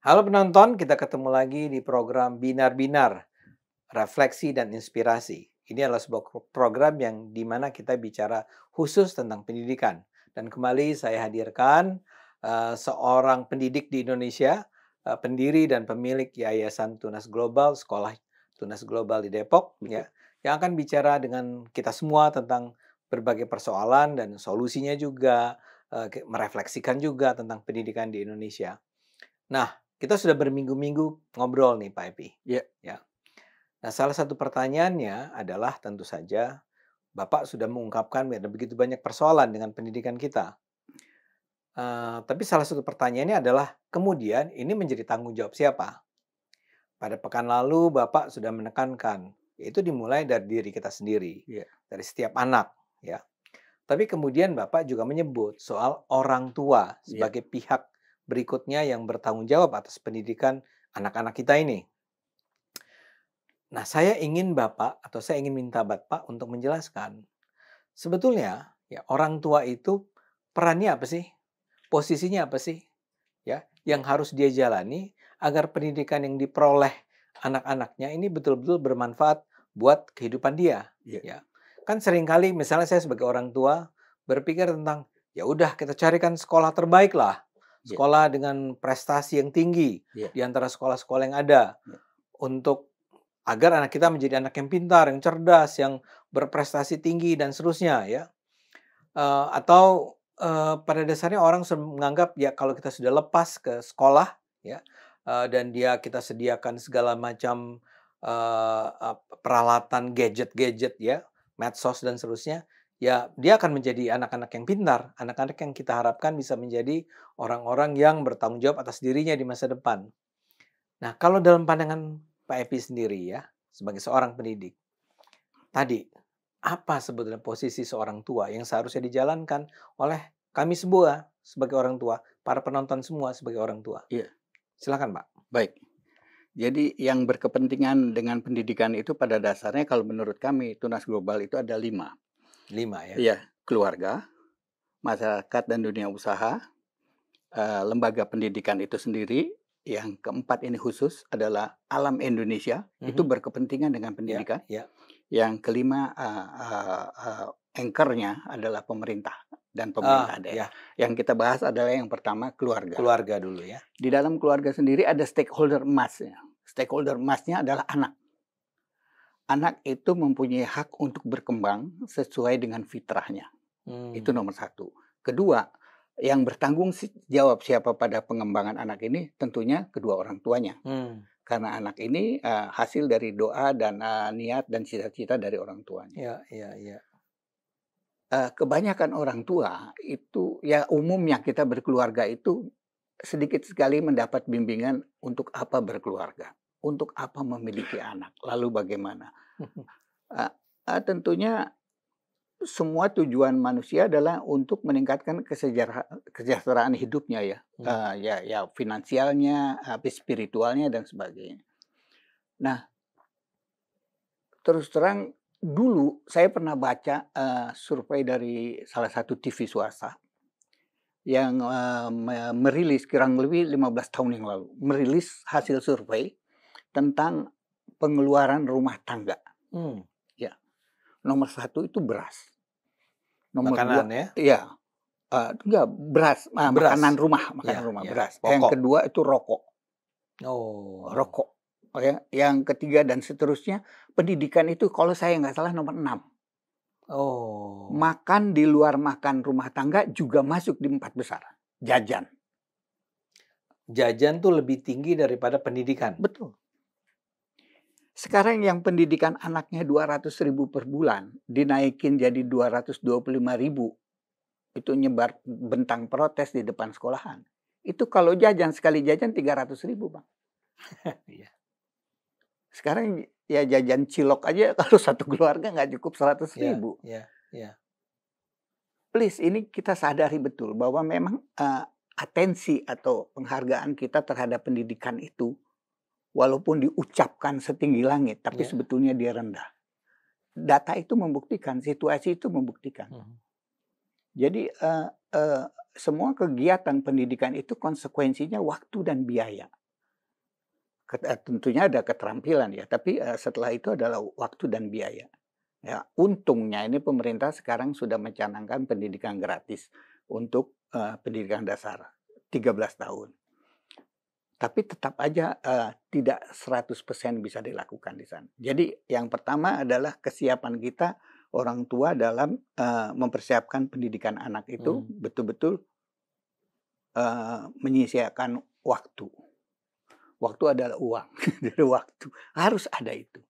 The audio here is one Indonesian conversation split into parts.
Halo penonton, kita ketemu lagi di program Binar-Binar, Refleksi dan Inspirasi. Ini adalah sebuah program yang dimana kita bicara khusus tentang pendidikan. Dan kembali saya hadirkan seorang pendidik di Indonesia, pendiri dan pemilik Yayasan Tunas Global, Sekolah Tunas Global di Depok, Betul. ya, yang akan bicara dengan kita semua tentang berbagai persoalan dan solusinya juga, merefleksikan juga tentang pendidikan di Indonesia. Nah, kita sudah berminggu-minggu ngobrol nih Pak Epi, Ya, ya. Nah, salah satu pertanyaannya adalah tentu saja Bapak sudah mengungkapkan ada begitu banyak persoalan dengan pendidikan kita. Tapi salah satu pertanyaannya adalah kemudian ini menjadi tanggung jawab siapa? Pada pekan lalu Bapak sudah menekankan, yaitu dimulai dari diri kita sendiri, ya, dari setiap anak, ya. Tapi kemudian Bapak juga menyebut soal orang tua ya, sebagai pihak berikutnya yang bertanggung jawab atas pendidikan anak-anak kita ini. Nah, saya ingin Bapak atau saya ingin minta Bapak untuk menjelaskan, sebetulnya ya orang tua itu perannya apa sih? Posisinya apa sih? Ya, yang harus dia jalani agar pendidikan yang diperoleh anak-anaknya ini betul-betul bermanfaat buat kehidupan dia, ya, ya. Kan seringkali misalnya saya sebagai orang tua berpikir tentang, ya udah kita carikan sekolah terbaik lah, ya, sekolah dengan prestasi yang tinggi ya, di antara sekolah-sekolah yang ada ya, untuk agar anak kita menjadi anak yang pintar, yang cerdas, yang berprestasi tinggi dan seterusnya ya. Pada dasarnya orang menganggap ya kalau kita sudah lepas ke sekolah ya, dan kita sediakan segala macam, peralatan gadget-gadget ya, medsos dan seterusnya, ya dia akan menjadi anak-anak yang pintar, anak-anak yang kita harapkan bisa menjadi orang-orang yang bertanggung jawab atas dirinya di masa depan. Nah, kalau dalam pandangan Pak Epi sendiri ya, sebagai seorang pendidik, tadi, apa sebetulnya posisi seorang tua yang seharusnya dijalankan oleh kami semua sebagai orang tua, para penonton semua sebagai orang tua? iya. Silakan, Pak. Baik. Jadi yang berkepentingan dengan pendidikan itu pada dasarnya kalau menurut kami Tunas Global itu ada 5. 5 ya? Iya, keluarga, masyarakat dan dunia usaha, lembaga pendidikan itu sendiri, yang keempat ini khusus adalah alam Indonesia, itu Mhm. berkepentingan dengan Ya, pendidikan. ya. Yang kelima, anchor-nya adalah pemerintah dan pemerintah daerah. Ya, Yang kita bahas adalah yang pertama keluarga. keluarga dulu ya. Di dalam keluarga sendiri ada stakeholder emasnya. Stakeholder emasnya adalah anak. Anak itu mempunyai hak untuk berkembang sesuai dengan fitrahnya. Itu Hmm. nomor satu. Kedua, yang bertanggung jawab siapa pada pengembangan anak ini tentunya kedua orang tuanya. Hmm. Karena anak ini hasil dari doa dan niat dan cita-cita dari orang tuanya. Ya, ya, ya. Kebanyakan orang tua itu ya umumnya kita berkeluarga itu sedikit sekali mendapat bimbingan untuk apa berkeluarga, untuk apa memiliki anak, lalu bagaimana. Eee tentunya semua tujuan manusia adalah untuk meningkatkan kesejahteraan hidupnya ya, Hmm. ya finansialnya, spiritualnya dan sebagainya. Nah, terus terang dulu saya pernah baca, survei dari salah satu TV swasta yang, merilis kurang lebih 15 tahun yang lalu, merilis hasil survei tentang pengeluaran rumah tangga, Hmm. ya. Nomor satu itu beras, nomor 2 Makanan ya? iya, enggak beras, Beras? makanan Ya, rumah, ya. beras. Yang Pokok. kedua itu rokok, Oh. rokok, oh ya. Yang ketiga dan seterusnya, pendidikan itu kalau saya nggak salah nomor 6. Oh. Makan di luar makan rumah tangga juga masuk di 4 besar, jajan. Jajan tuh lebih tinggi daripada pendidikan? Betul. Sekarang yang pendidikan anaknya 200.000 per bulan, dinaikin jadi 225.000, itu nyebar bentang protes di depan sekolahan. Itu kalau jajan, sekali jajan 300.000 Bang. Iya. Sekarang ya jajan cilok aja kalau satu keluarga nggak cukup seratus Iya, ribu. iya, iya. Please ini kita sadari betul bahwa memang, atensi atau penghargaan kita terhadap pendidikan itu, walaupun diucapkan setinggi langit, tapi Iya. sebetulnya dia rendah. Data itu membuktikan, situasi itu membuktikan. Mhm. Jadi, semua kegiatan pendidikan itu konsekuensinya waktu dan biaya. tentunya ada keterampilan ya, tapi, setelah itu adalah waktu dan biaya. Ya, untungnya ini pemerintah sekarang sudah mencanangkan pendidikan gratis untuk, pendidikan dasar 13 tahun. Tapi tetap aja, tidak 100% bisa dilakukan di sana. Jadi yang pertama adalah kesiapan kita orang tua dalam, mempersiapkan pendidikan anak itu Hmm. betul-betul, menyisihkan waktu. Waktu adalah uang, jadi waktu, harus ada itu.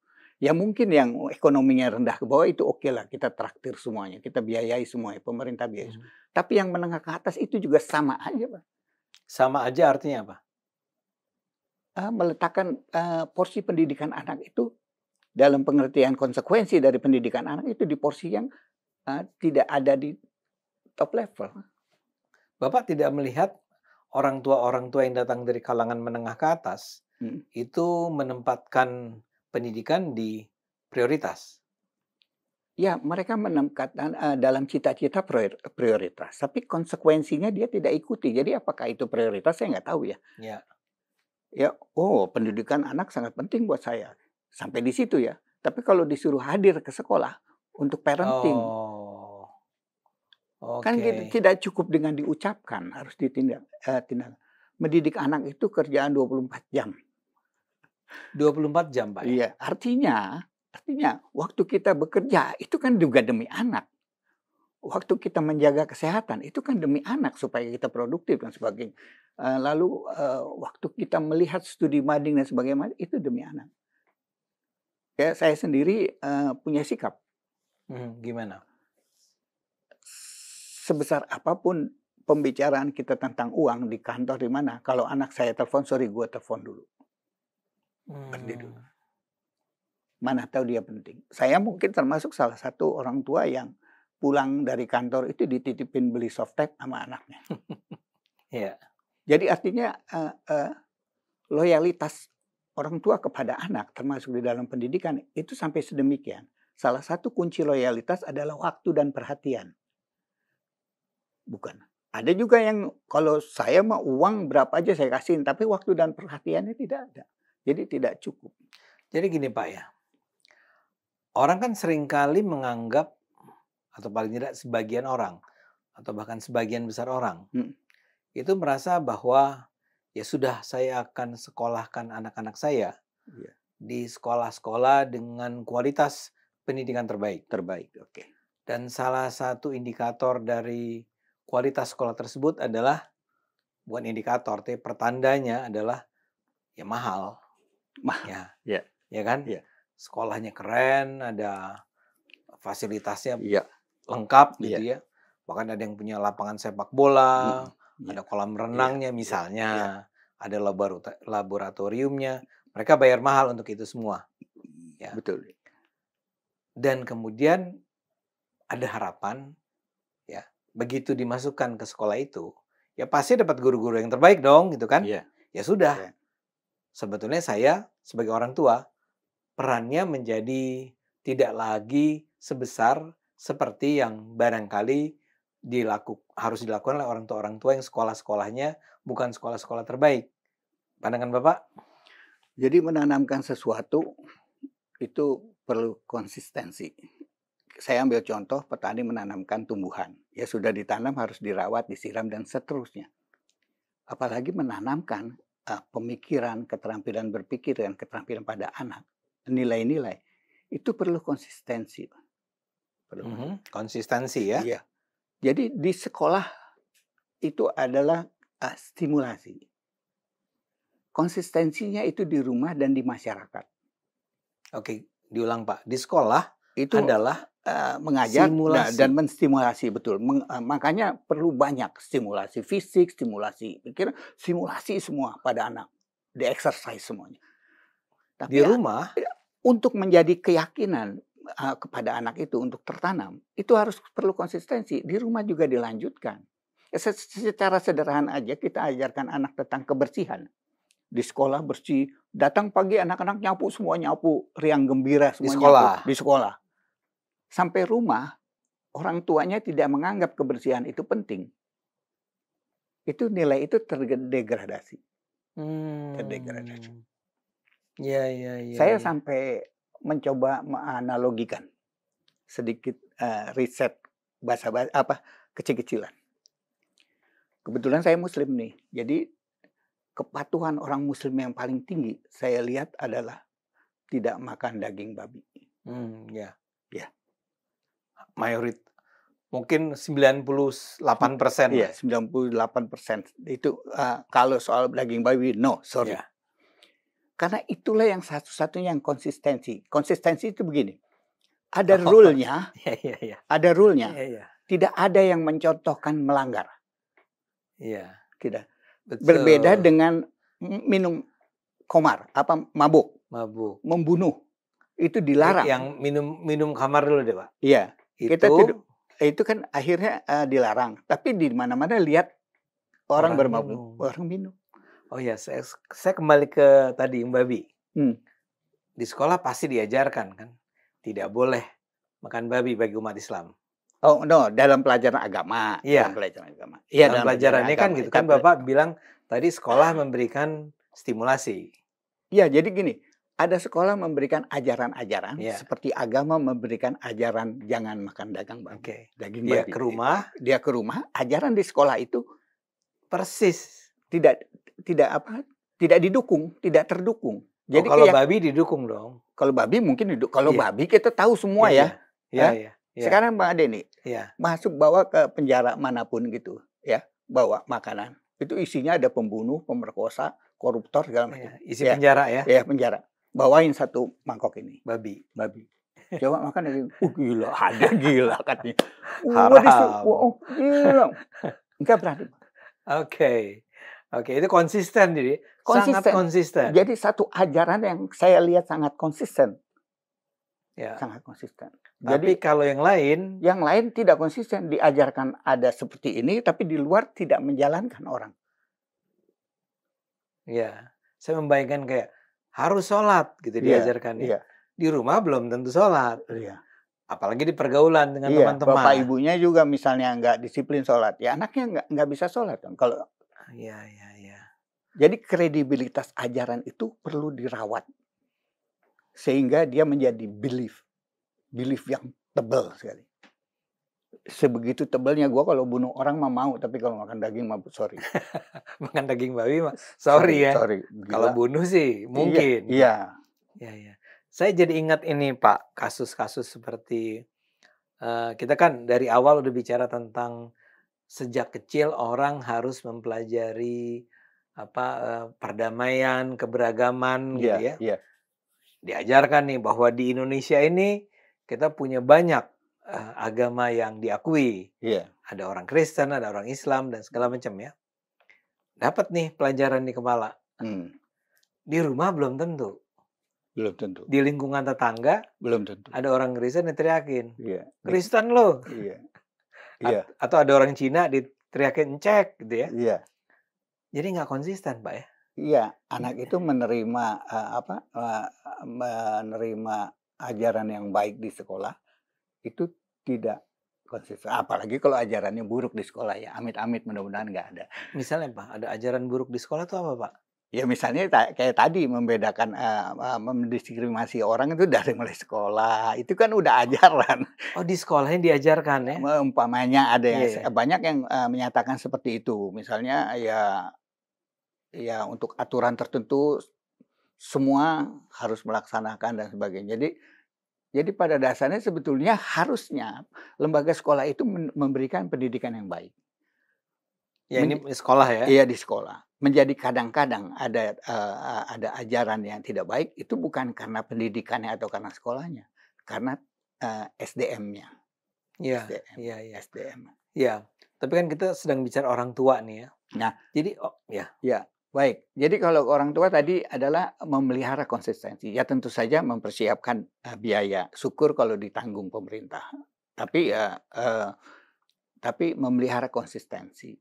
Ya mungkin yang ekonominya rendah ke bawah itu oke lah kita traktir semuanya, kita biayai semuanya, pemerintah biayai. Hmm. Tapi yang menengah ke atas itu juga sama aja, Pak. Sama aja artinya apa? Meletakkan, porsi pendidikan anak itu dalam pengertian konsekuensi dari pendidikan anak itu di porsi yang, tidak ada di top level. Bapak tidak melihat orang tua yang datang dari kalangan menengah ke atas Mhm. itu menempatkan pendidikan di prioritas? Ya, mereka menempatkan, dalam cita-cita prioritas, tapi konsekuensinya dia tidak ikuti. Jadi apakah itu prioritas saya nggak tahu ya. Ya. Ya, oh pendidikan anak sangat penting buat saya, sampai di situ ya. Tapi kalau disuruh hadir ke sekolah untuk parenting, Oh, kan oke. tidak cukup dengan diucapkan, harus tindak. Mendidik anak itu kerjaan 24 jam. 24 jam, Pak, ya? Iya, artinya waktu kita bekerja itu kan juga demi anak. Waktu kita menjaga kesehatan itu kan demi anak supaya kita produktif dan sebagainya. Lalu, waktu kita melihat studi banding dan sebagainya itu demi anak. Ya saya sendiri, punya sikap, Gimana? sebesar apapun pembicaraan kita tentang uang di kantor di mana, kalau anak saya telepon, "Sorry gue telepon dulu, berhenti dulu." Mmm, Mana tahu dia penting. Saya mungkin termasuk salah satu orang tua yang pulang dari kantor itu dititipin beli softtek sama anaknya. iya. Jadi artinya, loyalitas orang tua kepada anak termasuk di dalam pendidikan itu sampai sedemikian. Salah satu kunci loyalitas adalah waktu dan perhatian, bukan. Ada juga yang kalau saya mah uang berapa aja saya kasihin, tapi waktu dan perhatiannya tidak ada. Jadi tidak cukup. Jadi gini, Pak, ya, orang kan seringkali menganggap atau paling tidak sebagian orang atau bahkan sebagian besar orang Mhm, itu merasa bahwa, ya sudah saya akan sekolahkan anak-anak saya iya, di sekolah-sekolah dengan kualitas pendidikan terbaik. terbaik, oke. Dan salah satu indikator dari kualitas sekolah tersebut adalah bukan indikator, tapi pertandanya adalah ya mahal, Mahal, ya, iya, ya kan? iya, Sekolahnya keren, ada fasilitasnya iya, lengkap iya, gitu ya. Bahkan ada yang punya lapangan sepak mhm, bola, iya, ada kolam iya, renangnya iya, iya, misalnya, ada laboratoriumnya. Mereka bayar mahal untuk itu semua, ya. betul, Dan kemudian ada harapan, ya, begitu dimasukkan ke sekolah itu, ya pasti dapat guru-guru yang terbaik dong, gitu kan. iya, Ya sudah, iya, sebetulnya saya sebagai orang tua, perannya menjadi tidak lagi sebesar seperti yang barangkali harus dilakukan oleh orang tua yang sekolah-sekolahnya bukan sekolah-sekolah terbaik. Pandangan Bapak? Jadi menanamkan sesuatu itu perlu konsistensi. Saya ambil contoh petani menanamkan tumbuhan. Ya sudah ditanam harus dirawat, disiram dan seterusnya. Apalagi menanamkan, pemikiran, keterampilan berpikir dan keterampilan pada anak, nilai-nilai, itu perlu konsistensi, Pak, perlu Konsistensi ya? iya. Jadi di sekolah itu adalah, stimulasi. Konsistensinya itu di rumah dan di masyarakat. Oke, diulang Pak. Di sekolah Itu, adalah mengajar dan simulasi. menstimulasi betul, makanya perlu banyak stimulasi fisik, stimulasi pikiran, simulasi semua pada anak, di-exercise semuanya. Di Tapi, rumah, untuk menjadi keyakinan, kepada anak itu untuk tertanam, itu harus perlu konsistensi, di rumah juga dilanjutkan. Ya secara sederhana aja kita ajarkan anak tentang kebersihan, di sekolah bersih, datang pagi anak-anak nyapu, semua nyapu, riang gembira di semua nyapu sekolah. di sekolah. Sampai rumah, orang tuanya tidak menganggap kebersihan itu penting. Itu nilai itu terdegradasi. Hmm. Iya iya iya Saya iya. sampai mencoba menganalogikan sedikit, riset kecil-kecilan. Kebetulan saya muslim nih, jadi kepatuhan orang muslim yang paling tinggi saya lihat adalah tidak makan daging babi, Ya. ya. Mungkin 98% lah. Iya, 98% itu, kalau soal daging babi, no, sorry. Ya. Karena itulah yang satu-satunya yang konsistensi. Konsistensi itu begini, ada Oh, rule-nya, iya iya iya. ada rule-nya. Iya iya. Tidak ada yang mencontohkan melanggar, Iya, tidak. Berbeda betul. dengan minum mabuk, Mabuk. membunuh, itu dilarang. Yang minum khamar dulu deh, Pak. Iya, kita Itu itu kan akhirnya, dilarang. Tapi di mana-mana lihat orang orang bermabuk, minum. orang minum. Oh ya, saya kembali ke tadi babi. Hmm. Di sekolah pasti diajarkan kan, tidak boleh makan babi bagi umat Islam. Oh, no, dalam pelajaran agama, Iya, dalam pelajaran agama. Iya, dalam dalam pelajaran pelajarannya kan agama. gitu kan Bapak bilang tadi sekolah memberikan stimulasi. Iya, jadi gini, ada sekolah memberikan ajaran-ajaran Iya. seperti agama memberikan ajaran jangan makan daging babi. Oke. Daging Dia babi. ke rumah Dia ke rumah, ajaran di sekolah itu persis. tidak didukung, tidak terdukung. Oh, Jadi kalau babi didukung dong. kalau babi mungkin kalau Iya. babi kita tahu semua Iya, ya. iya. Iya. Sekarang Bang Ade nih, Iya. bawa ke penjara manapun gitu, ya, bawa makanan. Itu isinya ada pembunuh, pemerkosa, koruptor segala macam. Iya, isi penjara ya. Ya, penjara. Bawain satu mangkok ini, Babi. Coba makan lagi. Gila, ada gila katanya. Haram. Gila. Enggak berani. Oke. Itu konsisten jadi. Sangat konsisten. Jadi satu ajaran yang saya lihat sangat konsisten. Ya. Sangat konsisten. Tapi Jadi kalau yang lain tidak konsisten, diajarkan ada seperti ini tapi di luar tidak menjalankan orang. Ya, saya membayangkan kayak harus sholat gitu diajarkan ya. Iya. Di rumah belum tentu sholat. Iya. Apalagi di pergaulan dengan Iya, teman-teman. bapak ibunya juga misalnya nggak disiplin sholat, ya anaknya nggak bisa sholat kan. Kalau Iya. jadi kredibilitas ajaran itu perlu dirawat sehingga dia menjadi belief yang tebal sekali. Sebegitu tebalnya gue kalau bunuh orang mah mau, tapi kalau makan daging mah sorry. Makan daging babi mah sorry ya. Sorry. Kalau bunuh sih mungkin. Iya. Saya jadi ingat ini Pak, kasus-kasus seperti kita kan dari awal udah bicara tentang sejak kecil orang harus mempelajari perdamaian, keberagaman gitu ya. Iya. Diajarkan nih bahwa di Indonesia ini kita punya banyak agama yang diakui. Iya. Ada orang Kristen, ada orang Islam dan segala macam ya. Dapat nih pelajaran di kepala. Di rumah belum tentu. Di lingkungan tetangga belum tentu. Ada orang Kristen diteriakin. Iya. Kristen lo. Iya. Atau ada orang Cina diteriakin cek gitu ya. Iya. Jadi nggak konsisten Pak ya. Iya, anak itu menerima menerima ajaran yang baik di sekolah itu tidak konsisten. Apalagi kalau ajarannya buruk di sekolah ya. Amit-amit mudah-mudahan nggak ada. Misalnya Pak, ada ajaran buruk di sekolah itu apa Pak? Ya misalnya kayak tadi membedakan, mendiskriminasi orang itu dari mulai sekolah, itu kan udah ajaran. Oh di sekolahnya diajarkan ya? Umpamanya ada yang banyak yang menyatakan seperti itu. Misalnya ya untuk aturan tertentu semua harus melaksanakan dan sebagainya. Jadi pada dasarnya sebetulnya harusnya lembaga sekolah itu memberikan pendidikan yang baik. Ya ini sekolah ya? Iya di sekolah. Menjadi kadang-kadang ada ajaran yang tidak baik itu bukan karena pendidikannya atau karena sekolahnya, karena SDM-nya. Iya. SDM. Iya. Tapi kan kita sedang bicara orang tua nih ya. Nah, jadi ya baik. Jadi kalau orang tua tadi adalah memelihara konsistensi. Ya tentu saja mempersiapkan biaya. Syukur kalau ditanggung pemerintah. Tapi memelihara konsistensi.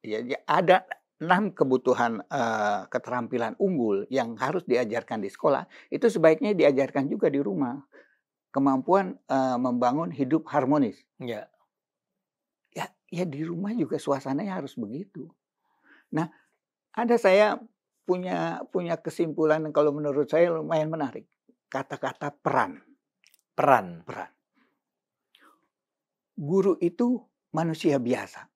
Ya, ada 6 kebutuhan keterampilan unggul yang harus diajarkan di sekolah, itu sebaiknya diajarkan juga di rumah. Kemampuan membangun hidup harmonis. Ya. Ya di rumah juga suasananya harus begitu. Nah, ada saya punya kesimpulan yang kalau menurut saya lumayan menarik. Kata-kata peran. Peran. Guru itu manusia biasa.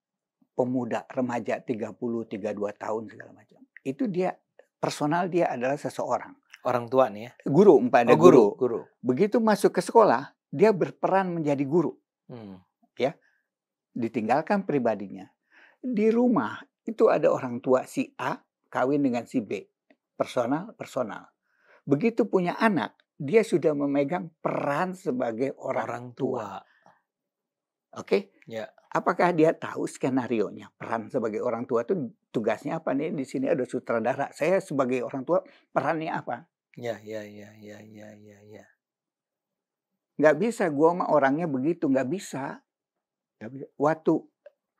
Pemuda, remaja, 30, 32 tahun segala macam. Itu dia, personal dia adalah seseorang. Orang tua nih ya? Guru, ada guru. Begitu masuk ke sekolah, dia berperan menjadi guru. Ya, ditinggalkan pribadinya. Di rumah, itu ada orang tua si A, kawin dengan si B. Personal. Begitu punya anak, dia sudah memegang peran sebagai orang tua. Oke? Ya. Apakah dia tahu skenarionya? Peran sebagai orang tua itu tugasnya apa nih? Di sini ada sutradara. Saya sebagai orang tua perannya apa? Ya. Nggak bisa, gua sama orangnya begitu, nggak bisa. Waktu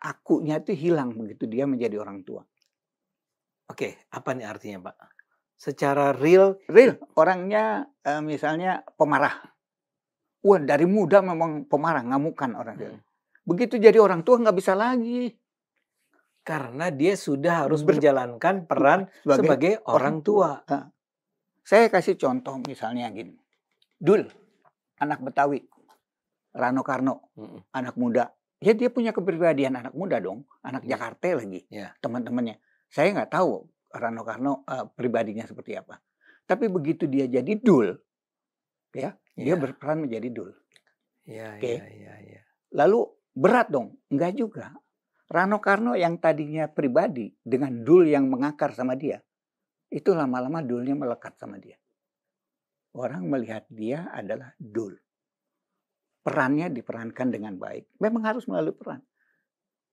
akunya itu hilang begitu dia menjadi orang tua. Oke, apa nih artinya, Pak? Secara real orangnya misalnya pemarah. Wah, dari muda memang pemarah, ngamukan orang dia. Begitu jadi orang tua nggak bisa lagi. Karena dia sudah harus menjalankan peran sebagai orang tua. Saya kasih contoh misalnya gini. Dul, anak Betawi. Rano Karno, anak muda. Ya dia punya kepribadian anak muda dong. Anak Jakarta lagi. Teman-temannya. Saya nggak tahu Rano Karno pribadinya seperti apa. Tapi begitu dia jadi Dul, ya, dia berperan menjadi Dul. Oke. Lalu berat dong? Enggak juga. Rano Karno yang tadinya pribadi dengan Dul yang mengakar sama dia, itu lama-lama Dulnya melekat sama dia. Orang melihat dia adalah Dul. Perannya diperankan dengan baik. Memang harus melalui peran.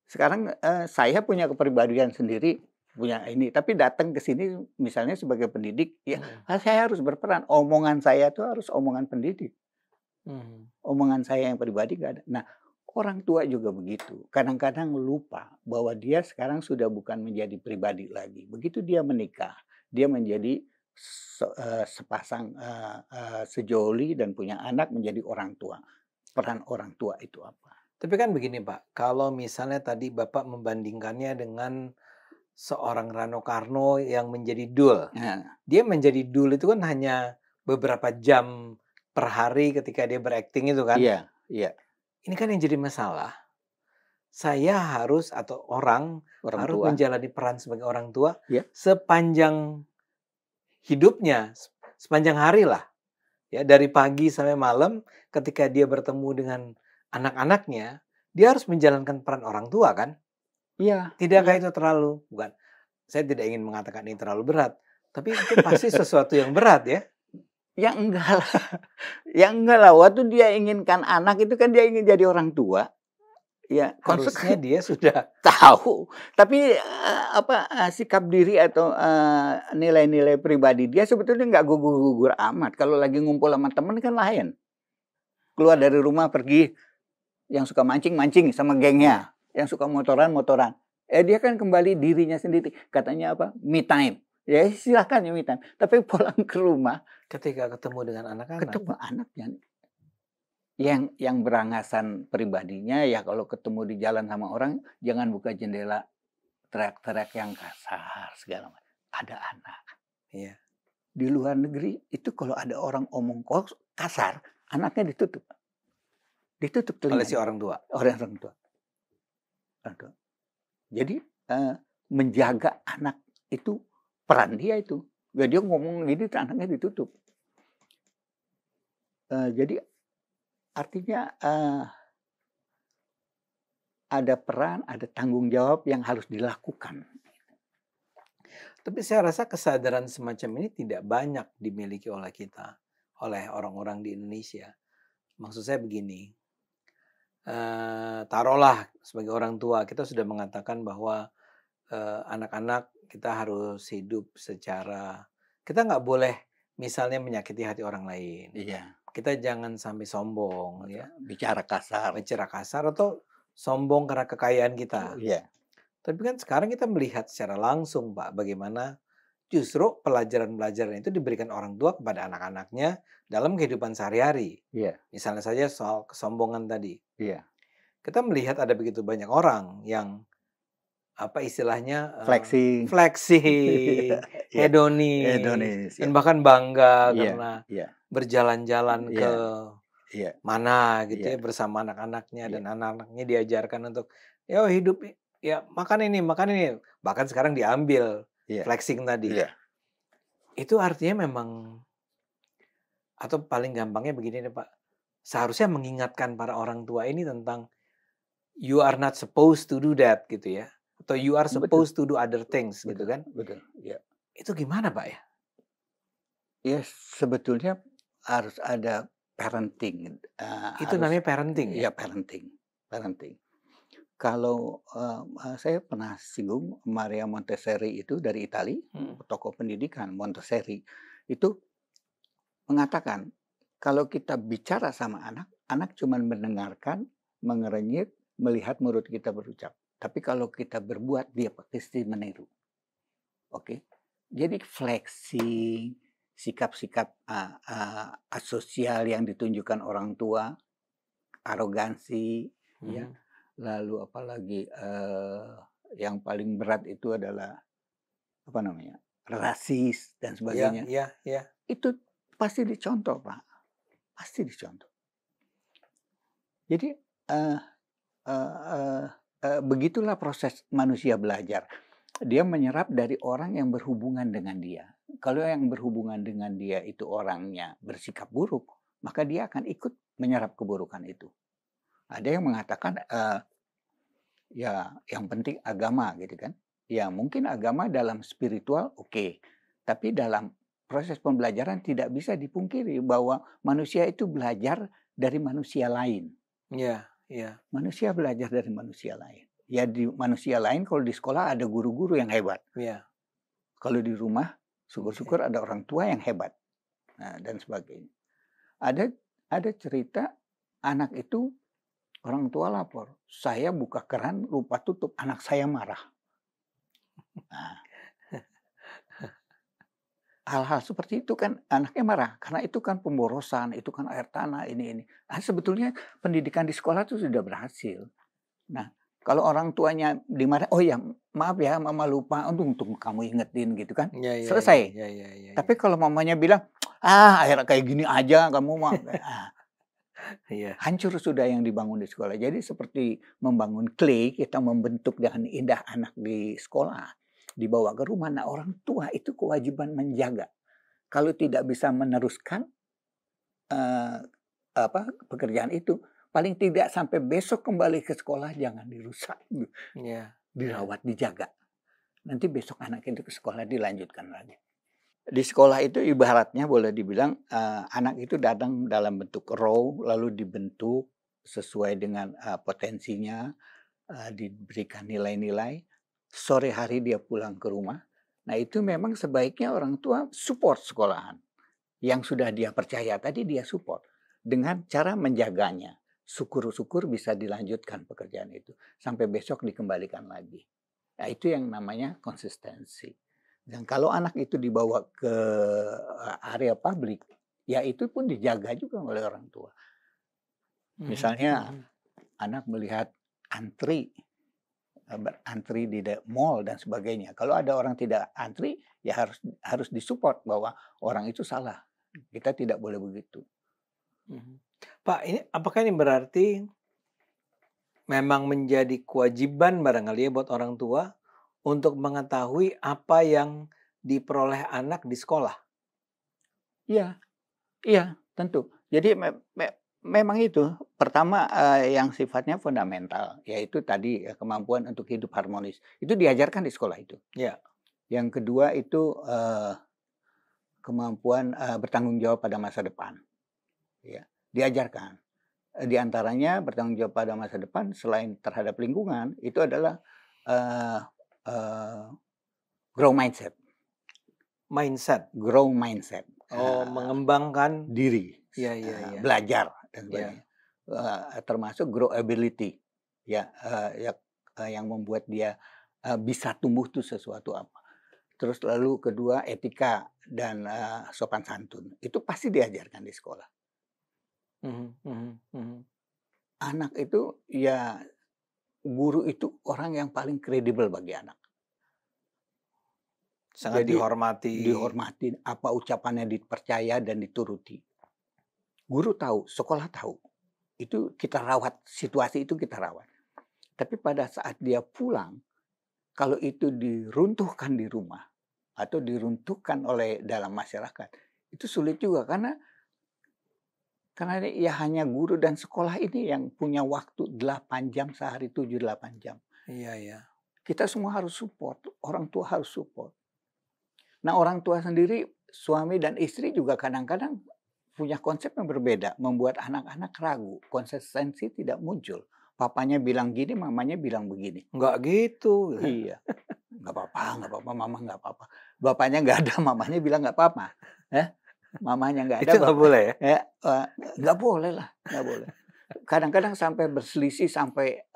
Sekarang saya punya kepribadian sendiri, punya ini, tapi datang ke sini misalnya sebagai pendidik, ya saya harus berperan. Omongan saya itu harus omongan pendidik. Omongan saya yang pribadi nggak ada. Nah, orang tua juga begitu. Kadang-kadang lupa bahwa dia sekarang sudah bukan menjadi pribadi lagi. Begitu dia menikah, dia menjadi sepasang sejoli dan punya anak menjadi orang tua. Peran orang tua itu apa? Tapi kan begini, Pak. Kalau misalnya tadi Bapak membandingkannya dengan seorang Rano Karno yang menjadi Dul. Dia menjadi Dul itu kan hanya beberapa jam per hari ketika dia berakting itu kan. Iya. Ini kan yang jadi masalah. Saya harus atau orang harus tua menjalani peran sebagai orang tua sepanjang hidupnya, sepanjang hari lah. Ya, dari pagi sampai malam ketika dia bertemu dengan anak-anaknya, dia harus menjalankan peran orang tua kan? Iya. Tidakkah itu terlalu, bukan, saya tidak ingin mengatakan ini terlalu berat, tapi itu pasti sesuatu yang berat ya? Ya enggak lah. Ya enggak lah. Waktu dia inginkan anak itu kan dia ingin jadi orang tua. Ya, harusnya dia sudah tahu. Tapi sikap diri atau nilai-nilai pribadi dia sebetulnya nggak gugur-gugur amat. Kalau lagi ngumpul sama temen kan lain. Keluar dari rumah pergi, yang suka mancing-mancing sama gengnya, yang suka motoran-motoran. Dia kan kembali dirinya sendiri. Katanya apa? Me time. Ya silakan ya me time. Tapi pulang ke rumah ketika ketemu dengan anak-anak. Ketemu anaknya. Yang berangasan pribadinya ya kalau ketemu di jalan sama orang jangan buka jendela teriak-teriak yang kasar segala macam. Ada anak. Iya. Di luar negeri itu kalau ada orang omong kasar, anaknya ditutup. Ditutup telinga. Oleh si orang tua. Orang tua. Jadi menjaga anak itu peran dia itu. Dia ngomong gini anaknya ditutup. Jadi artinya ada peran, ada tanggung jawab yang harus dilakukan. Tapi saya rasa kesadaran semacam ini tidak banyak dimiliki oleh kita, oleh orang-orang di Indonesia. Maksud saya begini, taruhlah sebagai orang tua kita sudah mengatakan bahwa anak-anak kita harus hidup secara, kita nggak boleh misalnya menyakiti hati orang lain. Iya. Kita jangan sampai sombong, ya. Bicara kasar atau sombong karena kekayaan kita. Iya. Tapi kan sekarang kita melihat secara langsung, Pak, bagaimana justru pelajaran-pelajaran itu diberikan orang tua kepada anak-anaknya dalam kehidupan sehari-hari. Iya. Misalnya saja soal kesombongan tadi. Iya. Kita melihat ada begitu banyak orang yang apa istilahnya flexing, Iya, hedonis, hedonis, dan ya. bahkan bangga Iya, karena iya, berjalan-jalan ke iya, iya, mana gitu iya, ya bersama anak-anaknya, dan iya, anak-anaknya diajarkan untuk, "Yo hidup ya makan ini," bahkan sekarang diambil iya, flexing tadi. iya. Itu artinya memang, atau paling gampangnya begini deh Pak, seharusnya mengingatkan para orang tua ini tentang, "You are not supposed to do that," gitu ya, atau "You are Betul, supposed to do other things," gitu betul, kan. betul, iya. Itu gimana Pak ya? Ya sebetulnya harus ada parenting, Itu harus namanya parenting ya? ya parenting, parenting. Kalau, saya pernah singgung Maria Montessori itu dari Itali, Mhm. tokoh pendidikan Montessori, itu mengatakan, kalau kita bicara sama anak, anak cuman mendengarkan, mengerenyit, melihat mulut kita berucap. Tapi kalau kita berbuat, dia pasti meniru. Oke. Jadi flexing, sikap-sikap, asosial yang ditunjukkan orang tua, arogansi, ya, Mhm. lalu apalagi, yang paling berat itu adalah, apa namanya, rasis dan Iya sebagainya. iya iya. Itu pasti dicontoh, Pak, pasti dicontoh. Jadi, eee eee eee begitulah proses manusia belajar. Dia menyerap dari orang yang berhubungan dengan dia. Kalau yang berhubungan dengan dia itu orangnya bersikap buruk, maka dia akan ikut menyerap keburukan itu. Ada yang mengatakan, ya yang penting agama gitu kan. Ya mungkin agama dalam spiritual oke, tapi dalam proses pembelajaran tidak bisa dipungkiri bahwa manusia itu belajar dari manusia lain. Iya iya Manusia belajar dari manusia lain. Ya di manusia lain kalau di sekolah ada guru-guru yang hebat. iya. Kalau di rumah, Oke. syukur-syukur ada orang tua yang hebat, nah dan sebagainya. Ada ada cerita anak itu orang tua lapor, "Saya buka keran lupa tutup, anak saya marah." Nah, hal-hal seperti itu kan anaknya marah, karena itu kan pemborosan, itu kan air tanah, ini. Sebetulnya pendidikan di sekolah itu sudah berhasil. Nah, kalau orang tuanya dimarahin, "Oh ya, maaf ya mama lupa, untung kamu ingetin," gitu kan, Iya iya iya selesai. iya iya iya Tapi iya. kalau mamanya bilang, "Ah, akhirnya kayak gini aja kamu mah," Iya. hancur sudah yang dibangun di sekolah. Jadi seperti membangun clay, kita membentuk dengan indah anak di sekolah, dibawa ke rumah. Nah, orang tua itu kewajiban menjaga. Kalau tidak bisa meneruskan, eee, pekerjaan itu, paling tidak sampai besok kembali ke sekolah jangan dirusak, Iya iya. dirawat, dijaga. Nanti besok anak itu ke sekolah dilanjutkan lagi. Di sekolah itu ibaratnya boleh dibilang, anak itu datang dalam bentuk raw, lalu dibentuk sesuai dengan, potensinya, diberikan nilai-nilai, sore hari dia pulang ke rumah. Nah itu memang sebaiknya orang tua support sekolahan. Yang sudah dia percaya tadi dia support, dengan cara menjaganya. Syukur-syukur bisa dilanjutkan pekerjaan itu, sampai besok dikembalikan lagi. Nah itu yang namanya konsistensi. Dan kalau anak itu dibawa ke, area publik, ya itu pun dijaga juga oleh orang tua. Mhm Misalnya mhm. anak melihat antri, berantri di mall dan sebagainya. Kalau ada orang tidak antri, ya harus harus disupport bahwa orang itu salah. Kita tidak boleh begitu. Mhm. Pak, ini apakah ini berarti memang menjadi kewajiban barangkali ya buat orang tua untuk mengetahui apa yang diperoleh anak di sekolah? Iya, iya, tentu. Jadi memang itu, pertama, yang sifatnya fundamental, yaitu tadi, kemampuan untuk hidup harmonis. Itu diajarkan di sekolah itu. Ya. Yang kedua itu, kemampuan, bertanggung jawab pada masa depan, ya, diajarkan. Di antaranya bertanggung jawab pada masa depan selain terhadap lingkungan, itu adalah, eee eee, grow mindset Mindset. grow mindset, Oh, mengembangkan. diri, Ya ya ya. belajar dan Ya. sebagainya, termasuk grow ability, ya, yang membuat dia, bisa tumbuh tuh sesuatu apa. Terus lalu kedua etika dan, sopan santun, itu pasti diajarkan di sekolah. Mhm mhm mhm. Anak itu ya guru itu orang yang paling kredibel bagi anak. Sangat Jadi dihormati. dihormati, apa ucapannya dipercaya dan dituruti. Guru tahu, sekolah tahu. Itu kita rawat, situasi itu kita rawat. Tapi pada saat dia pulang, kalau itu diruntuhkan di rumah atau diruntuhkan oleh dalam masyarakat, itu sulit juga karena ya hanya guru dan sekolah ini yang punya waktu 8 jam sehari, 7-8 jam. Iya, iya. Kita semua harus support, orang tua harus support. Nah, orang tua sendiri, suami dan istri juga kadang-kadang punya konsep yang berbeda, membuat anak-anak ragu, konsistensi tidak muncul. Papanya bilang gini, mamanya bilang begini. Enggak gitu. Iya, nggak apa-apa, mama nggak apa-apa. Bapaknya nggak ada, mamanya bilang nggak apa-apa. Mamanya nggak ada, Itu nggak boleh ya? Nggak boleh lah, nggak boleh. Kadang-kadang sampai berselisih, sampai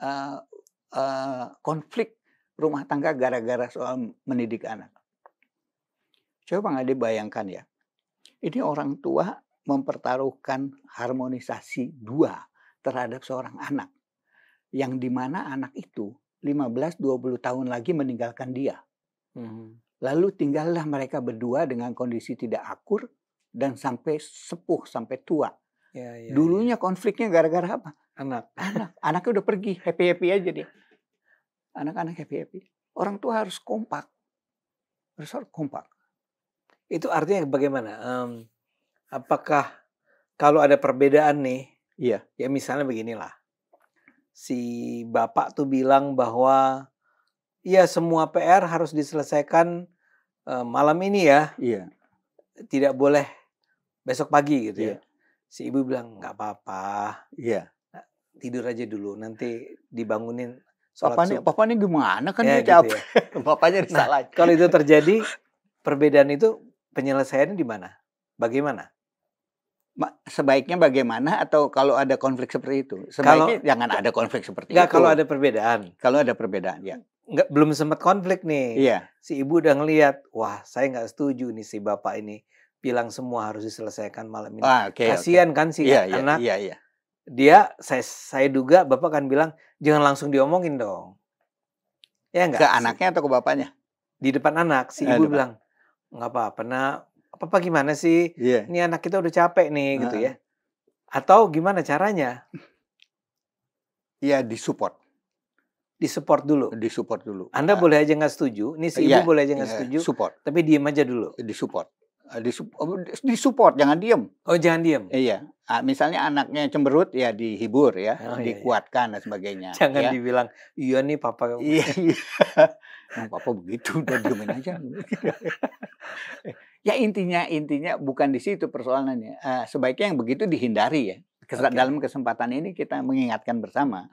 konflik rumah tangga gara-gara soal mendidik anak. Coba nggak dibayangkan ya, ini orang tua mempertaruhkan harmonisasi dua terhadap seorang anak. Yang dimana anak itu 15-20 tahun lagi meninggalkan dia. Lalu tinggallah mereka berdua dengan kondisi tidak akur dan sampai sepuh, sampai tua. Ya, Dulunya konfliknya gara-gara apa? Anak. Anaknya udah pergi, happy-happy aja dia. Anak-anak happy-happy. Orang tua harus kompak. Harus kompak. Itu artinya bagaimana? Apakah kalau ada perbedaan nih, Iya. ya misalnya beginilah, si bapak tuh bilang bahwa ya semua PR harus diselesaikan malam ini ya, Iya. tidak boleh besok pagi gitu ya. Iya. Si ibu bilang nggak apa-apa, Iya. tidur aja dulu, nanti dibangunin Papa sholat subuh. nih gimana kan Ya, dia gitu capek. Ya. Bapaknya disalahin. Kalau itu terjadi, perbedaan itu penyelesaiannya di mana? Bagaimana? Sebaiknya bagaimana, atau kalau ada konflik seperti itu? Sebaiknya jangan ada konflik seperti itu. Kalau ada perbedaan. Kalau ada perbedaan, ya. Belum sempat konflik nih. Iya. Si ibu udah ngelihat, wah saya nggak setuju nih si bapak ini bilang semua harus diselesaikan malam ini. Kasian kan si anak. Iya. Dia, saya duga bapak kan bilang jangan langsung diomongin dong. Ya enggak? Ke anaknya atau ke bapaknya? Di depan anak, si ibu bilang nggak apa-apa, nak. Papa gimana sih? Iya. Ini anak kita udah capek nih gitu ya. Atau gimana caranya? Iya, disupport. Disupport dulu. Disupport dulu. Anda boleh aja nggak setuju. Nih si ibu boleh aja nggak setuju. Support. Tapi diem aja dulu. Disupport. Disupport, jangan diem. Oh, jangan diem. Iya. Misalnya anaknya cemberut, ya dihibur ya, dikuatkan dan sebagainya. Jangan dibilang, iya nih papa. Iya. Papa begitu, udah diemin aja. Ya intinya bukan di situ persoalannya. Sebaiknya yang begitu dihindari ya. Dalam kesempatan ini kita mengingatkan bersama,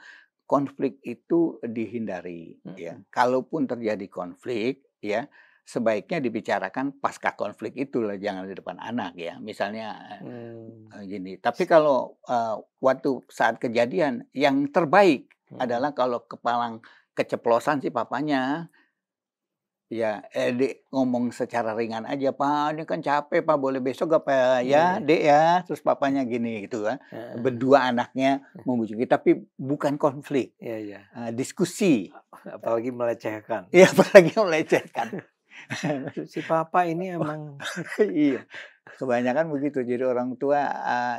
konflik itu dihindari. Ya. Kalaupun terjadi konflik, ya sebaiknya dibicarakan pasca konflik itulah, jangan di depan anak ya. Misalnya gini. Tapi kalau waktu saat kejadian, yang terbaik adalah kalau keceplosan si papanya, ya ngomong secara ringan aja, Pak ini kan capek Pak, boleh besok apa ya Dek ya. Terus papanya gini gitu kan. Berdua anaknya membujuki, tapi bukan konflik. Diskusi. Apalagi melecehkan. Iya, apalagi melecehkan. Si papa ini emang iya, kebanyakan begitu. Jadi orang tua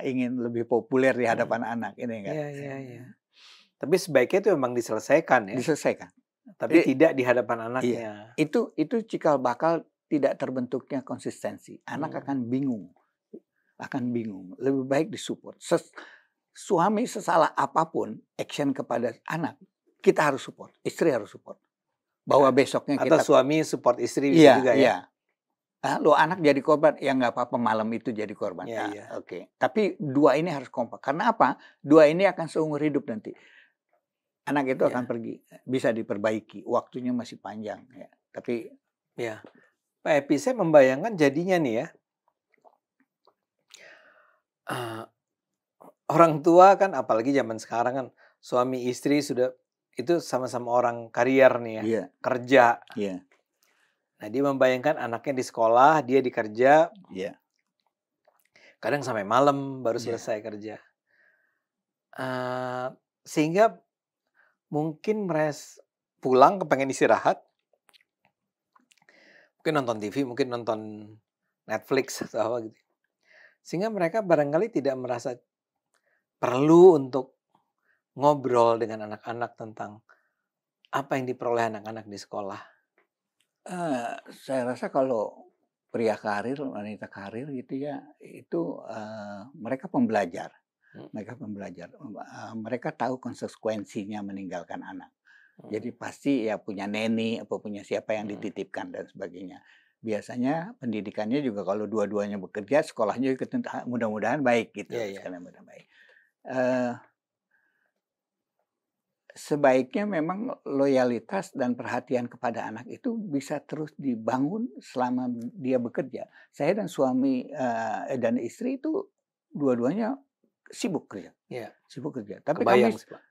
ingin lebih populer di hadapan anak ini kan. Iya. Tapi sebaiknya itu memang diselesaikan ya. Diselesaikan. Tapi tidak di hadapan anaknya. Iya. Itu cikal bakal tidak terbentuknya konsistensi. Anak akan bingung. Lebih baik disupport. Suami sesalah apapun action kepada anak, kita harus support. Istri harus support. Bahwa besoknya kita... Atau suami support istri bisa juga ya? Iya. Lo anak jadi korban, ya nggak apa-apa malam itu jadi korban. Oke. Tapi dua ini harus kompak. Karena apa? Dua ini akan seumur hidup nanti. Anak itu akan pergi. Bisa diperbaiki. Waktunya masih panjang. Ya. Tapi... Ya. Pak Epi, saya membayangkan jadinya nih ya. Orang tua kan, apalagi zaman sekarang kan, suami istri sudah... itu sama-sama orang karier nih ya, kerja. Nah dia membayangkan anaknya di sekolah, dia di kerja. Kadang sampai malam baru selesai kerja. Sehingga mungkin pulang kepengen istirahat. Mungkin nonton TV, mungkin nonton Netflix atau apa gitu. Sehingga mereka barangkali tidak merasa perlu untuk ngobrol dengan anak-anak tentang apa yang diperoleh anak-anak di sekolah. Saya rasa kalau pria karir, wanita karir gitu ya, itu mereka pembelajar. Hmm. Mereka tahu konsekuensinya meninggalkan anak. Jadi Hmm. pasti ya punya neni atau punya siapa yang Hmm. dititipkan dan sebagainya. Biasanya pendidikannya juga kalau dua-duanya bekerja, sekolahnya mudah-mudahan baik gitu. Iya, iya. Sekarang mudah baik. Sebaiknya memang loyalitas dan perhatian kepada anak itu bisa terus dibangun selama dia bekerja. Saya dan suami dan istri itu dua-duanya sibuk kerja, Iya. sibuk kerja. Kebayang sih, Pak.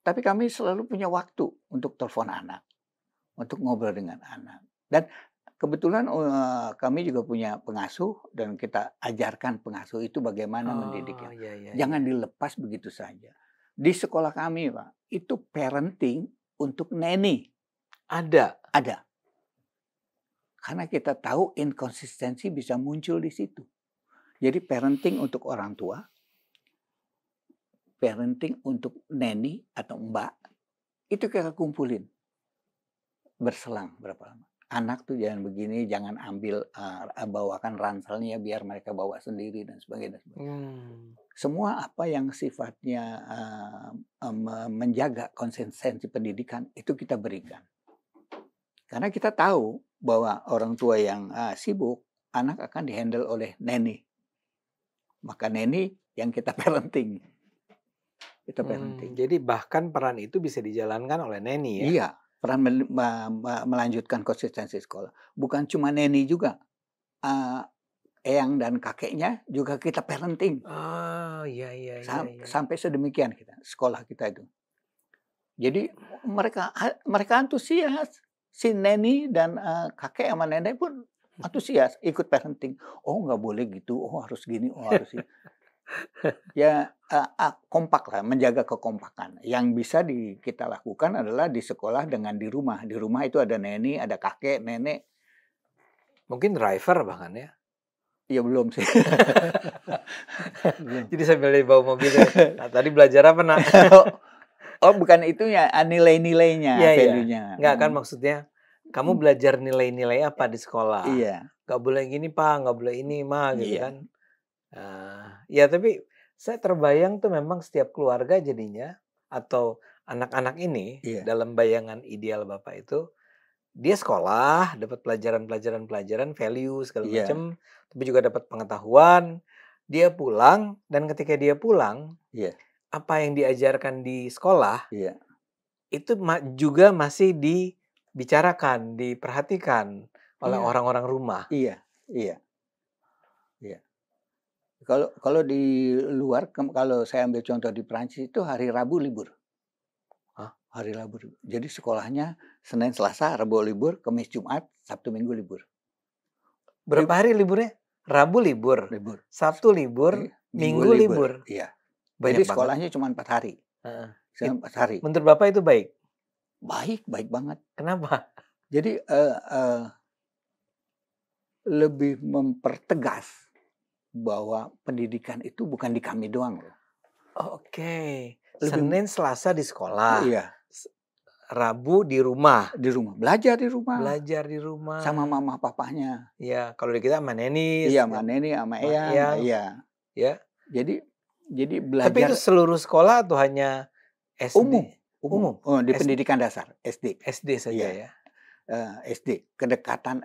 Tapi kami selalu punya waktu untuk telepon anak, untuk ngobrol dengan anak. Dan kebetulan kami juga punya pengasuh dan kita ajarkan pengasuh itu bagaimana mendidiknya. Iya, iya, Jangan iya. dilepas begitu saja. Di sekolah kami, Pak, itu parenting untuk neni. Ada. Karena kita tahu inkonsistensi bisa muncul di situ. Jadi parenting untuk orang tua, parenting untuk neni atau mbak, itu kita kumpulin. Berselang berapa lama. Anak tuh jangan begini, jangan ambil, bawakan ranselnya biar mereka bawa sendiri dan sebagainya. Semua apa yang sifatnya menjaga konsistensi pendidikan itu kita berikan. Karena kita tahu bahwa orang tua yang sibuk, anak akan dihandle oleh neni. Maka neni yang kita parenting. Jadi bahkan peran itu bisa dijalankan oleh neni ya? Iya, peran melanjutkan konsistensi sekolah. Bukan cuma neni juga. Eyang dan kakeknya juga kita parenting. Oh, iya. Sampai sedemikian kita, sekolah kita itu. Jadi mereka antusias. Si neni dan kakek sama nenek pun antusias ikut parenting. Oh nggak boleh gitu, oh harus gini, oh harus ini. Ya kompak lah, menjaga kekompakan. Yang bisa kita lakukan adalah di sekolah dengan di rumah. Di rumah itu ada neni, ada kakek, nenek. Mungkin driver bahkan ya? Ya belum sih. Jadi sambil bawa mobil. Nah, tadi belajar apa nak? Oh bukan itunya, nilai-nilainya, value-nya. Enggak kan maksudnya, kamu belajar nilai-nilai apa di sekolah? Iya. Gak boleh gini Pak, gak boleh ini Ma, gitu Iya. kan. Ya tapi saya terbayang tuh memang setiap keluarga jadinya, atau anak-anak ini dalam bayangan ideal Bapak itu, dia sekolah, dapat pelajaran, value segala macam, tapi juga dapat pengetahuan, dia pulang, dan ketika dia pulang, apa yang diajarkan di sekolah, itu juga masih dibicarakan, diperhatikan oleh orang-orang rumah. Iya. Kalau di luar, kalau saya ambil contoh di Prancis itu hari Rabu libur. Hari Rabu. Jadi sekolahnya Senin, Selasa, Rabu libur, Kamis, Jumat, Sabtu, Minggu libur. Berapa hari liburnya? Rabu libur. Sabtu libur, Minggu libur. Iya. Banyak jadi sekolahnya cuma 4 hari. 4 hari. Menurut Bapak itu baik? Baik banget. Kenapa? Jadi lebih mempertegas bahwa pendidikan itu bukan di kami doang loh. Oke. Senin, Selasa di sekolah. Iya. Rabu di rumah. Belajar di rumah. Sama mama papanya. Iya, kalau di kita sama neni. Iya, sama neni, sama eyang. Iya. Ya. Jadi belajar. Tapi itu seluruh sekolah atau hanya SD? Umum. Oh, di SD. Pendidikan dasar, SD. SD saja ya. SD. Kedekatan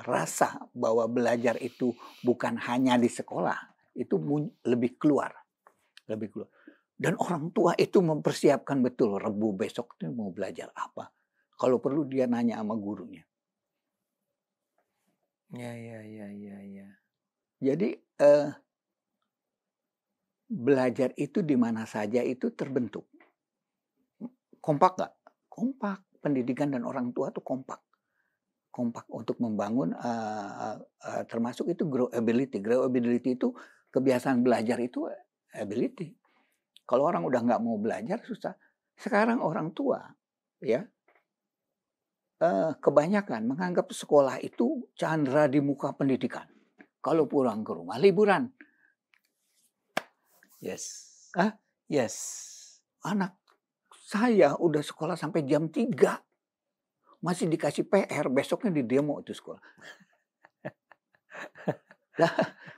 rasa bahwa belajar itu bukan hanya di sekolah, itu lebih keluar. Dan orang tua itu mempersiapkan betul Rebu besok itu mau belajar apa. Kalau perlu dia nanya sama gurunya. Iya. Jadi belajar itu di mana saja itu terbentuk. Kompak nggak? Kompak. Pendidikan dan orang tua tuh kompak untuk membangun termasuk itu grow ability. Grow ability itu kebiasaan belajar itu ability. Kalau orang udah nggak mau belajar susah. Sekarang orang tua ya kebanyakan menganggap sekolah itu candra di muka pendidikan. Kalau pulang ke rumah liburan. Yes. Ah, Yes. anak saya udah sekolah sampai jam 3. Masih dikasih PR, besoknya di demo itu sekolah. Lah,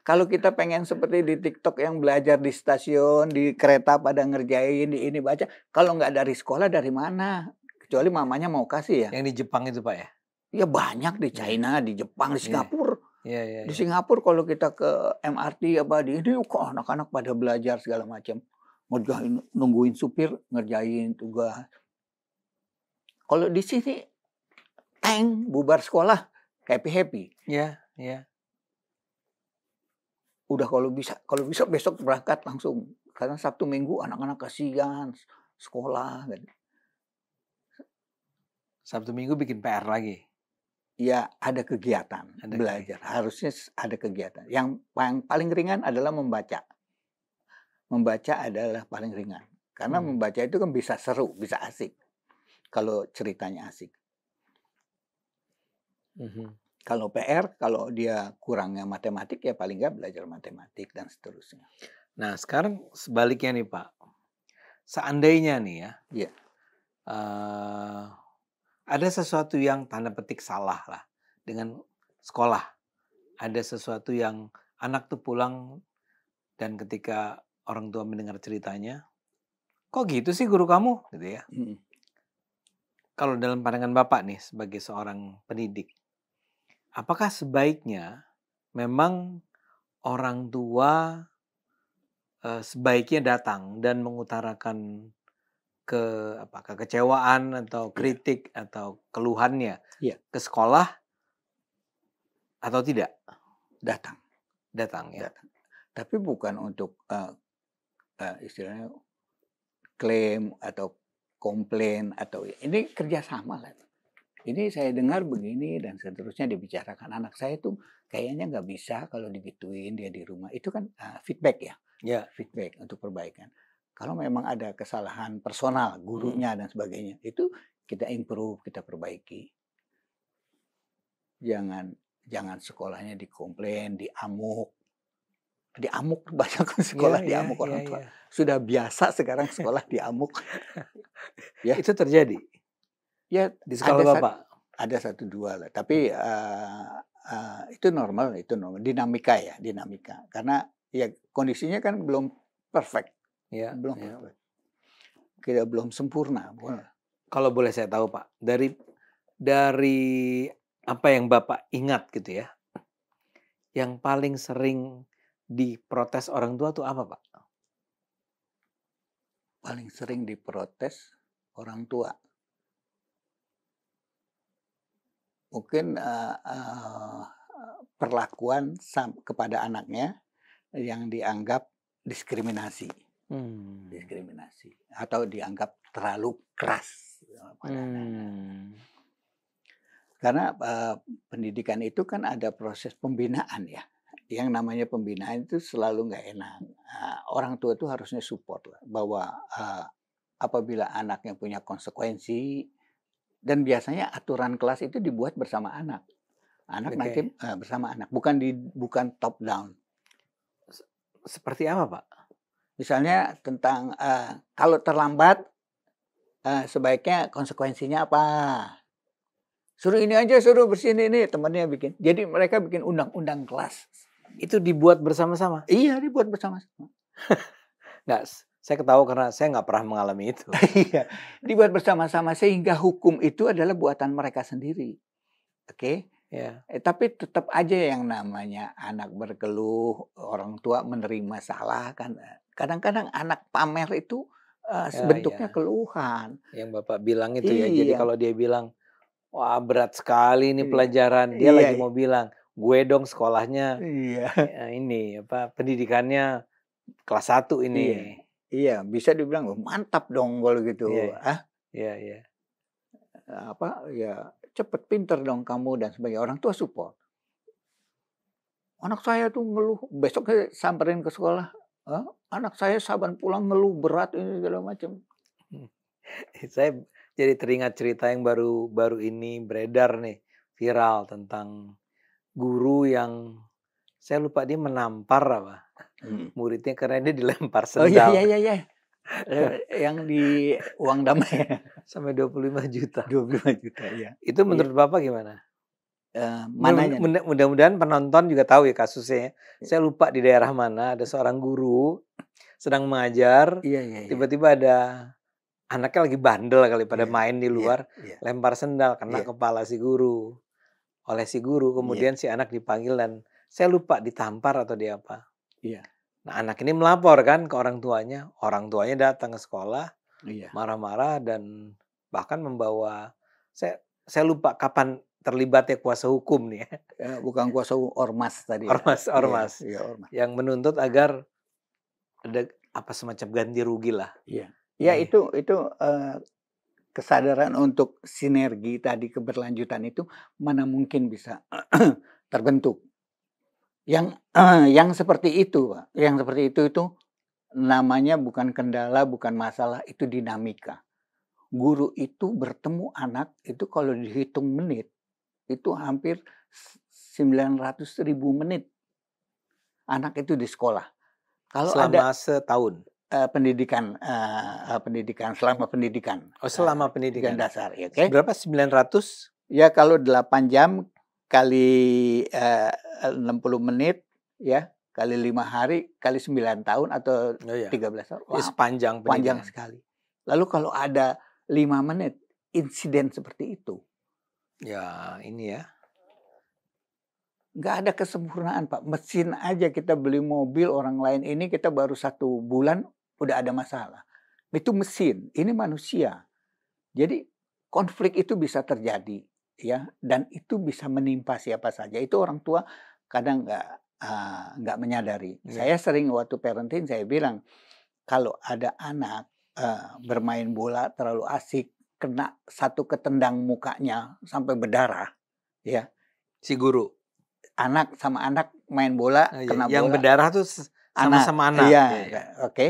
kalau kita pengen seperti di TikTok yang belajar di stasiun, di kereta pada ngerjain, di ini baca, kalau nggak dari sekolah dari mana? Kecuali mamanya mau kasih ya. Yang di Jepang itu Pak ya? Ya banyak di Iya. China, di Jepang, di Iya. Singapura. Iya, iya, Di iya. Singapura kalau kita ke MRT apa di ini kok anak-anak pada belajar segala macam. Ngerjain, nungguin supir, ngerjain tugas. Kalau di sini tank bubar sekolah, happy-happy. Iya, iya. Udah kalau bisa besok berangkat langsung. Karena Sabtu Minggu anak-anak kasihan sekolah kan. Sabtu Minggu bikin PR lagi. Ya ada kegiatan Ada belajar. Harusnya ada kegiatan. Yang paling ringan adalah membaca. Membaca adalah paling ringan. Karena membaca itu kan bisa seru, bisa asik. Kalau ceritanya asik. Kalau PR, kalau dia kurangnya matematik ya paling nggak belajar matematik dan seterusnya. Nah sekarang sebaliknya nih Pak. Seandainya nih ya. Iya. Ada sesuatu yang tanda petik salah lah dengan sekolah. Ada sesuatu yang anak tuh pulang dan ketika orang tua mendengar ceritanya, kok gitu sih guru kamu? Gitu ya. Kalau dalam pandangan Bapak nih sebagai seorang pendidik, apakah sebaiknya memang orang tua sebaiknya datang dan mengutarakan kekecewaan atau kritik atau keluhannya ke sekolah atau tidak? Datang ya. Tapi bukan untuk istilahnya klaim atau komplain atau ini kerjasama lah. Ini saya dengar begini dan seterusnya dibicarakan anak saya tuh kayaknya nggak bisa kalau digituin dia di rumah. Itu kan feedback ya. Feedback untuk perbaikan. Kalau memang ada kesalahan personal gurunya dan sebagainya, itu kita improve, kita perbaiki. Jangan sekolahnya dikomplain, diamuk banyak sekolah diamuk orang tua. Sudah biasa sekarang sekolah diamuk. Ya. Itu terjadi. Ya di sekolah Bapak. Ada 1-2 lah, tapi itu normal, dinamika. Karena ya kondisinya kan belum perfect. Perfect. Kita belum sempurna. Kalau boleh saya tahu Pak, dari apa yang Bapak ingat gitu ya, yang paling sering diprotes orang tua tuh apa Pak? Paling sering diprotes orang tua. Mungkin perlakuan kepada anaknya yang dianggap diskriminasi. Atau dianggap terlalu keras pada anak-anak. Karena pendidikan itu kan ada proses pembinaan ya. Yang namanya pembinaan itu selalu nggak enak. Orang tua itu harusnya support lah, bahwa apabila anaknya punya konsekuensi, dan biasanya aturan kelas itu dibuat bersama anak. Nanti bersama anak, bukan top down. Seperti apa Pak? Misalnya tentang kalau terlambat sebaiknya konsekuensinya apa? Suruh ini aja, suruh bersihin ini, temannya bikin. Jadi mereka bikin undang-undang kelas. Itu dibuat bersama-sama? Iya, dibuat bersama-sama. Nggak, saya ketawa karena saya nggak pernah mengalami itu. Iya, dibuat bersama-sama sehingga hukum itu adalah buatan mereka sendiri. Oke? Tapi tetap aja yang namanya anak berkeluh, orang tua menerima salah kan. Kadang-kadang anak pamer itu bentuknya keluhan. Yang Bapak bilang itu ya. Jadi kalau dia bilang, wah berat sekali ini pelajaran, dia lagi mau bilang, gue dong sekolahnya ini pendidikannya kelas 1 ini. Iya, bisa dibilang mantap dong kalau gitu. Iya. Cepet pinter dong kamu dan sebagainya. Orang tua support. Anak saya tuh ngeluh, besoknya samperin ke sekolah. Anak saya saban pulang ngeluh berat ini segala macam. Jadi teringat cerita yang baru ini beredar nih, viral tentang guru yang saya lupa dia menampar apa, Mhm. muridnya karena dia dilempar Oh, iya sendal iya iya iya. Yang di uang damai ya, sampai 25 juta. 25 juta iya. Itu Iya, menurut Bapak gimana? mananya nih? Mudah-mudahan penonton juga tahu ya kasusnya ya. Saya lupa di daerah mana ada seorang guru sedang mengajar, Iya iya iya. tiba-tiba ada anaknya lagi bandel kali pada Iya main di iya luar, iya lempar sendal kena iya kepala si guru. Oleh si guru, iya kemudian si anak dipanggil dan saya lupa ditampar atau di apa. iya Nah, anak ini melapor kan ke orang tuanya datang ke sekolah, iya. marah-marah dan bahkan membawa saya lupa kapan terlibatnya kuasa hukum nih ya, Bukan kuasa ormas tadi ya? Iya ormas-ormas iya ormas. yang menuntut agar ada apa semacam ganti rugi lah. Iya. Ya Nih, itu, kesadaran untuk sinergi tadi keberlanjutan itu mana mungkin bisa terbentuk. Yang seperti itu, Pak, yang seperti itu namanya bukan kendala, bukan masalah, itu dinamika. Guru itu bertemu anak itu kalau dihitung menit, itu hampir 900.000 menit anak itu di sekolah. Kalau ada, selama setahun. pendidikan selama pendidikan, Oh, selama pendidikan pendidikan. dasar ya, oke. Berapa 900? Ya kalau 8 jam kali, 60 menit ya, kali 5 hari, kali 9 tahun atau Oh ya, 13 tahun. ya Wah, sepanjang panjang pendidikan. sekali. Lalu kalau ada 5 menit insiden seperti itu, Ya, ini ya. nggak ada kesempurnaan, Pak. Mesin aja kita beli mobil orang lain ini kita baru 1 bulan udah ada masalah. Itu mesin, ini manusia. Jadi konflik itu bisa terjadi ya, dan itu bisa menimpa siapa saja. Itu orang tua kadang nggak menyadari. Ya. Saya sering waktu parenting saya bilang, kalau ada anak, bermain bola terlalu asik, kena satu ketendang mukanya sampai berdarah ya, Si guru. anak sama anak main bola Iya, kena yang bola, berdarah tuh anak sama-sama anak. iya, Iya, iya. oke.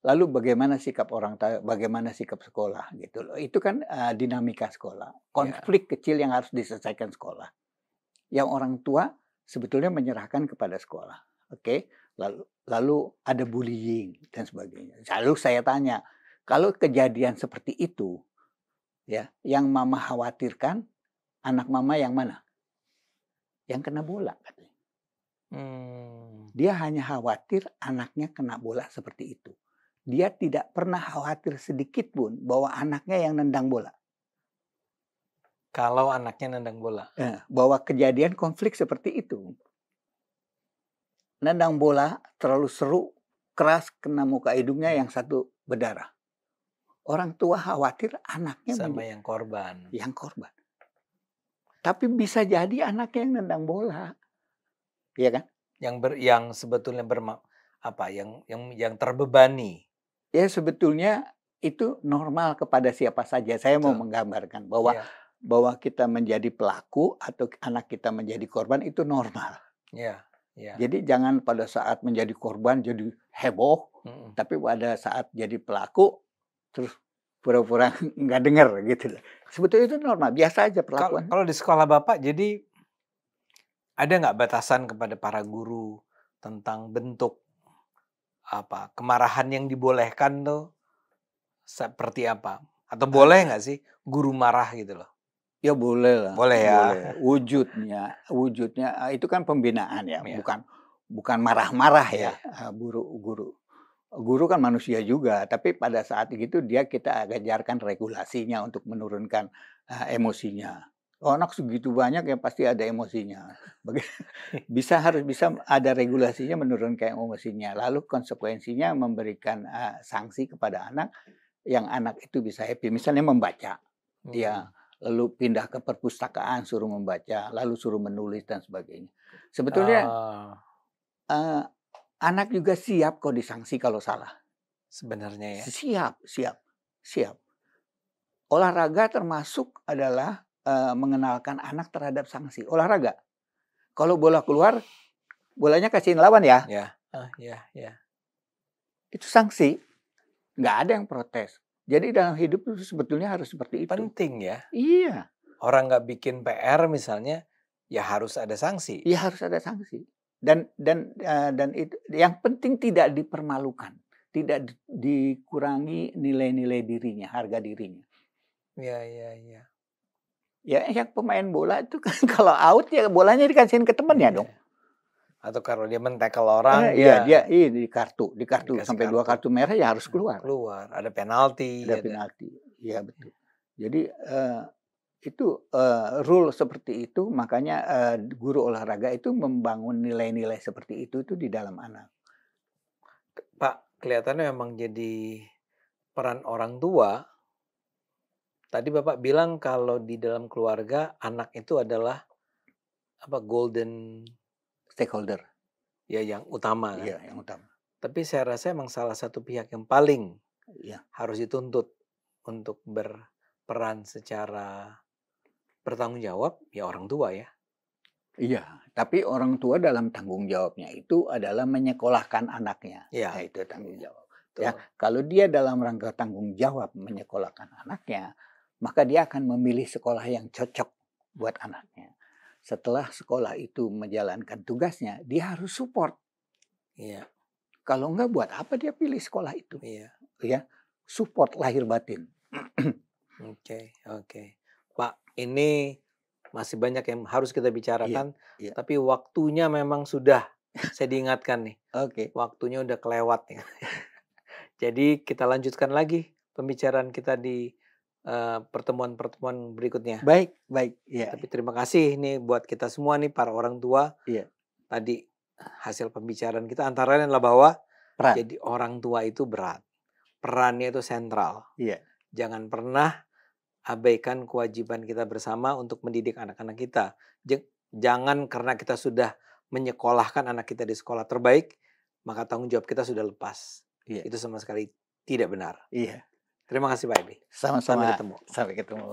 Lalu bagaimana sikap orang tua, bagaimana sikap sekolah gitu loh. Itu kan, dinamika sekolah. Iya. Konflik kecil yang harus diselesaikan sekolah. Yang orang tua sebetulnya menyerahkan kepada sekolah. Oke. Lalu lalu ada bullying dan sebagainya. Lalu saya tanya, kalau kejadian seperti itu ya, yang mama khawatirkan anak mama yang mana? Yang kena bola katanya. Hmm. Dia hanya khawatir anaknya kena bola seperti itu. Dia tidak pernah khawatir sedikit pun bahwa anaknya yang nendang bola. Kalau anaknya nendang bola. Bahwa kejadian konflik seperti itu. Nendang bola terlalu seru, keras kena muka hidungnya, yang satu berdarah. Orang tua khawatir anaknya Sama yang korban. yang korban. Tapi bisa jadi anaknya yang nendang bola. Iya kan? Yang sebetulnya yang terbebani. Ya sebetulnya itu normal kepada siapa saja. Saya mau Betul. menggambarkan bahwa Iya. kita menjadi pelaku atau anak kita menjadi korban itu normal. Iya, iya. Jadi jangan pada saat menjadi korban jadi heboh, Mm-mm. tapi pada saat jadi pelaku terus pura-pura nggak dengar gitu. Sebetulnya itu normal, biasa aja perlakuan. Kalau di sekolah Bapak jadi ada nggak batasan kepada para guru tentang bentuk kemarahan yang dibolehkan tuh seperti apa? Atau boleh nggak sih guru marah gitu loh? Ya boleh lah, Boleh ya. boleh. Wujudnya itu kan pembinaan ya, Iya. bukan marah-marah Iya. ya, guru. Guru kan manusia juga, tapi pada saat itu kita ajarkan regulasinya untuk menurunkan emosinya. Oh, anak segitu banyak ya pasti ada emosinya. Harus bisa ada regulasinya menurunkan emosinya. Lalu konsekuensinya memberikan sanksi kepada anak yang anak itu bisa happy. Misalnya membaca, ya, lalu pindah ke perpustakaan suruh membaca, lalu suruh menulis dan sebagainya. Sebetulnya anak juga siap kok disanksi kalau salah. Sebenarnya ya. Siap. Olahraga termasuk adalah mengenalkan anak terhadap sanksi. Olahraga. Kalau bola keluar, bolanya kasihin lawan ya. Ya. Ya. Itu sanksi. Nggak ada yang protes. Jadi dalam hidup itu sebetulnya harus seperti itu. Penting ya. Iya. Orang nggak bikin PR misalnya, ya harus ada sanksi. Ya harus ada sanksi. Dan itu yang penting tidak dipermalukan, tidak dikurangi nilai-nilai dirinya, harga dirinya. Iya, iya, iya. Ya yang pemain bola itu kan kalau out ya bolanya dikasihin ke temennya dong. Atau kalau dia men-tackle orang, Iya di kartu dikasih sampai 2 kartu merah ya harus keluar. Ada penalti. Ada penalti. Iya betul. Jadi itu rule seperti itu, makanya guru olahraga itu membangun nilai-nilai seperti itu di dalam anak. Pak, kelihatannya memang jadi peran orang tua. Tadi Bapak bilang kalau di dalam keluarga anak itu adalah golden stakeholder. Ya yang utama kan. Iya, yang utama. Tapi saya rasa emang salah satu pihak yang paling harus dituntut untuk berperan secara bertanggung jawab ya orang tua ya. Iya, tapi orang tua dalam tanggung jawabnya itu adalah menyekolahkan anaknya. Ya. Nah, itu tanggung jawab. Ya, kalau dia dalam rangka tanggung jawab menyekolahkan anaknya, maka dia akan memilih sekolah yang cocok buat anaknya. Setelah sekolah itu menjalankan tugasnya, dia harus support. Iya. Kalau enggak, buat apa dia pilih sekolah itu? Iya. Ya, support lahir batin. Oke. Pak, ini masih banyak yang harus kita bicarakan, tapi waktunya memang sudah, saya diingatkan nih. Oke. Waktunya udah kelewat ya. Jadi kita lanjutkan lagi pembicaraan kita di pertemuan-pertemuan berikutnya. Baik. Ya. Tapi terima kasih nih buat kita semua nih para orang tua. Iya. Tadi hasil pembicaraan kita antara lain adalah bahwa jadi orang tua itu berat. Perannya itu sentral. Iya. Jangan pernah abaikan kewajiban kita bersama untuk mendidik anak-anak kita. Jangan karena kita sudah menyekolahkan anak kita di sekolah terbaik, maka tanggung jawab kita sudah lepas. Iya. Itu sama sekali tidak benar. Iya. Terima kasih Pak Ebi. Sama-sama. Sampai ketemu. Sampai ketemu.